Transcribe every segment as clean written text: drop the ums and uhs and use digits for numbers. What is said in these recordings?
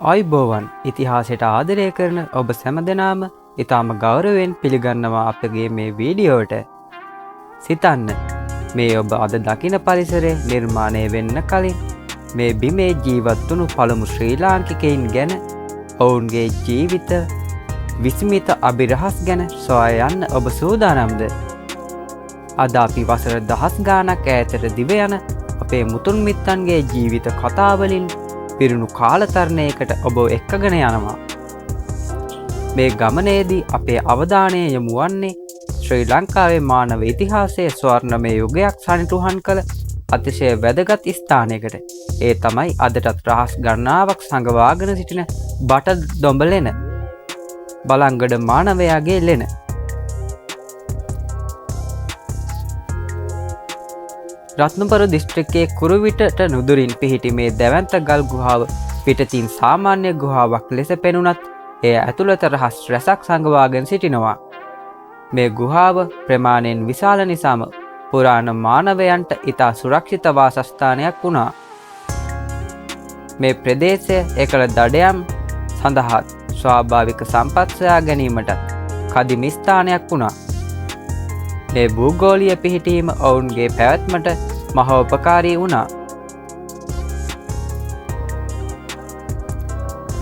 ආයුබෝවන් ඉතිහාසයට ආදරය කරන ඔබ සැමදෙනාම ඉතාම ගෞරවයෙන් පිළිගන්නවා අපගේ මේ වීඩියෝට. සිතන්න මේ ඔබ අද දකින පරිසරය නිර්මාණය වෙන්න කලින් මේ බිමේ ජීවත්වුණු පළමු ශ්‍රී ලාංකිකයින් ගැන ඔවුන්ගේ ජීවිත විස්මිත අභිරහස් ගැන සොයා යන්න ඔබ සූදානම්ද? අද අපි වසර දහස් ගානක් ඈතට දිව යන අපේ මුතුන් මිත්තන්ගේ ජීවිත කතාවලින් පිරුණු කාලතරණයකට ඔබ එක්කගෙන යනවා. මේ ගමනේදී අපේ අවධානය යොමු වන්නේ ශ්‍රී ලංකාවේ මානව ඉතිහාසයේ ස්වර්ණමය යුගයක් සනිටුහන් කළ අතිශය වැදගත් ස්ථානයකට. ඒ තමයි අදටත් රහස් ගණනාවක් සඟවාගෙන සිටින බටදොඹ ලෙන බලංගොඩ මානවයාගේ ලෙන. රත්නපුර දිස්ත්‍රික්කයේ කුරුවිටට නුදුරින් පිහිටි මේ දැවැන්ත ගල් ගුහාව පිටතින් සාමාන්‍ය ගුහාවක් ලෙස පෙනුනත් එය ඇතුළත රහස් රැසක් සඟවාගෙන සිටිනවා. මේ ගුහාව ප්‍රමාණයෙන් විශාල නිසාම පුරාණ මානවයන්ට ඉතා සුරක්ෂිත වාසස්ථානයක් වුණා. මේ ප්‍රදේශය එකල දඩයම් සඳහා ස්වාභාවික සම්පත් සොයා ගැනීමට කදිම ස්ථානයක් වුණා. මේ භූගෝලීය පිහිටීම ඔවුන්ගේ පැවැත්මට මහෝපකාරී වුණා.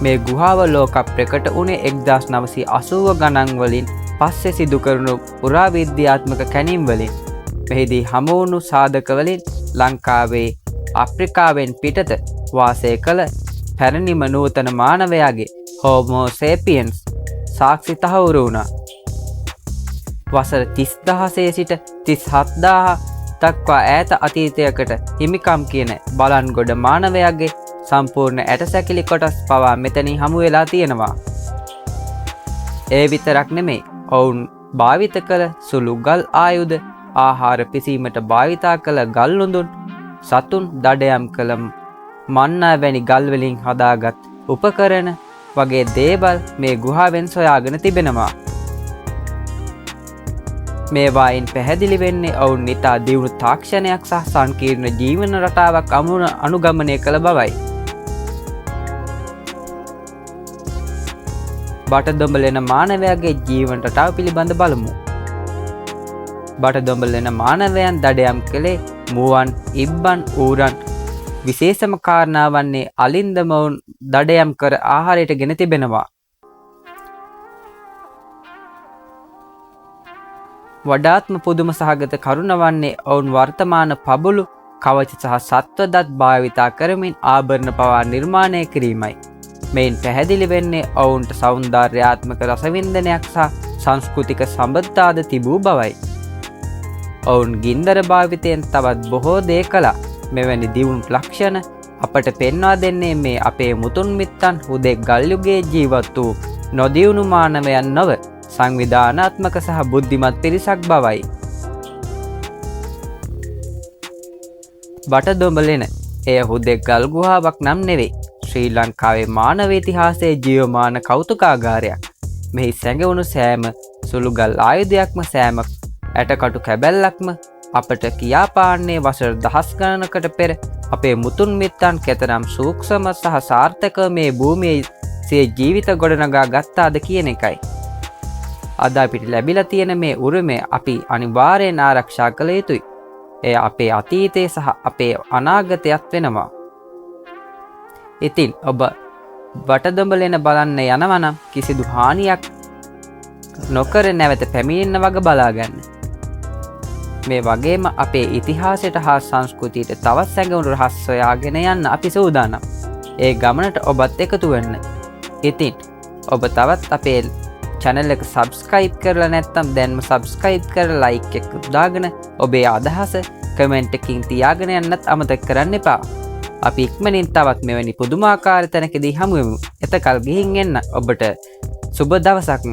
මේ ගුහාව ලෝක ප්‍රකට වුණේ 1980 ගණන් වලින් පස්සේ සිදු කරනු පුරාවිද්‍යාත්මක කැණීම් වලින්. මෙහිදී හමුවුණු සාධක වලින් ලංකාවේ අප්‍රිකාවෙන් පිටත වාසය කළ පැරණිම නූතන මානවයාගේ හෝමෝ සේපියන්ස් සාක්ෂි තහවුරු වුණා. වසර 30000 සිට 37000 දක්වා ඈත අතීතයකට හිමිකම් කියන බලන්ගොඩ මානවයාගේ සම්පූර්ණ ඇටසැකිලි කොටස් පවා මෙතනින් හමු වෙලා තියෙනවා. ඒ විතරක් නෙමෙයි, ඔවුන් භාවිත කළ සුළු ගල් ආයුධ, ආහාර පිසීමට භාවිතා කළ ගල් ලුඳුන්, සතුන් දඩයම් කළ මන්නා වැනි ගල් වලින් හදාගත් උපකරණ වගේ දේවල් මේ ගුහාවෙන් සොයාගෙන තිබෙනවා. මේවායින් පැහැදිලි වෙන්නේ ඔවුන් ඉතා දියුණු තාක්ෂණයක් සහ සංකීර්ණ ජීවන රටාවක් අනුගමනය කළ බවයි. බටදොඹ ලෙන මානවයාගේ ජීවන රටාව පිළිබඳ බලමු. බටදොඹ ලෙන මානවයන් දඩයම් කළේ මුවන්, ඉබ්බන්, ඌරන්. විශේෂම කාරණා වන්නේ අලින්ද මොවුන් දඩයම් කර ආහාරයට ගෙන තිබෙනවා. වඩාත්ම පුදුම සහගත කරුණ වන්නේ ඔවුන් වර්තමාන පබුළු, කවච සහ සත්ව දත් භාවිතා කරමින් ආභරණ පවා නිර්මාණය කිරීමයි. මෙයින් පැහැදිලි වෙන්නේ ඔවුන්ට සෞන්දර්යාත්මක රසවින්දනයක් සහ සංස්කෘතික සම්බන්ධතාද තිබූ බවයි. ඔවුන් ගින්දර භාවිතයෙන් තවත් බොහෝ දේ කළා. මෙවැනි දියුණු ලක්ෂණ අපට පෙන්වා දෙන්නේ මේ අපේ මුතුන් මිත්තන් හුදෙක් ගල් යුගයේ ජීවත් වූ නොදියුණු මානවයන් නොව සංවිධානාත්මක සහ බුද්ධිමත් පිරිසක් බවයි. බටදොඹ ලෙන එය හුදෙක් ගල් ගුහාවක් නම් නෙවෙයි. ශ්‍රී ලංකාවේ මානව ඉතිහාසයේ ජීවමාන කෞතුකාගාරයක්. මෙහි සැඟවුණු සෑම සුළු ගල් ආයුධයක්ම, සෑම ඇටකටු කැබැල්ලක්ම අපට කියාපාන්නේ වසර දහස් ගණනකට පෙර අපේ මුතුන් මිත්තන් කෙතරම් සූක්ෂම සහ සාර්ථකව මේ භූමියේ සිය ජීවිත ගොඩනගා ගත්තාද කියන එකයි. අද අපිට ලැබිලා තියෙන මේ උරුමය අපි අනිවාර්යෙන් ආරක්ෂා කළ යුතුයි. එය අපේ අතීතය සහ අපේ අනාගතයත් වෙනවා. ඉතින් ඔබ බටදොඹ ලෙන බලන්න යනවා නම් කිසිදු හානියක් නොකර නැවත පැමිණෙන්න වග බලාගන්න. මේ වගේම අපේ ඉතිහාසයට හා සංස්කෘතියට තවත් සැඟවුණු රහස් සොයාගෙන යන්න අපි සූදානම්. ඒ ගමනට ඔබත් එකතු වෙන්න. ඉතින් ඔබ තවත් අපේ channel එක subscribe කරලා නැත්නම් දැන්ම subscribe කරලා like එක දාගෙන ඔබේ අදහස comment එකකින් තියාගෙන යන්නත් අමතක කරන්න එපා. අපි ඉක්මනින් තවත් මෙවැනි පුදුමාකාර තැනකදී හමු වෙමු. එතකල් ගිහින් එන්න. ඔබට සුබ දවසක්.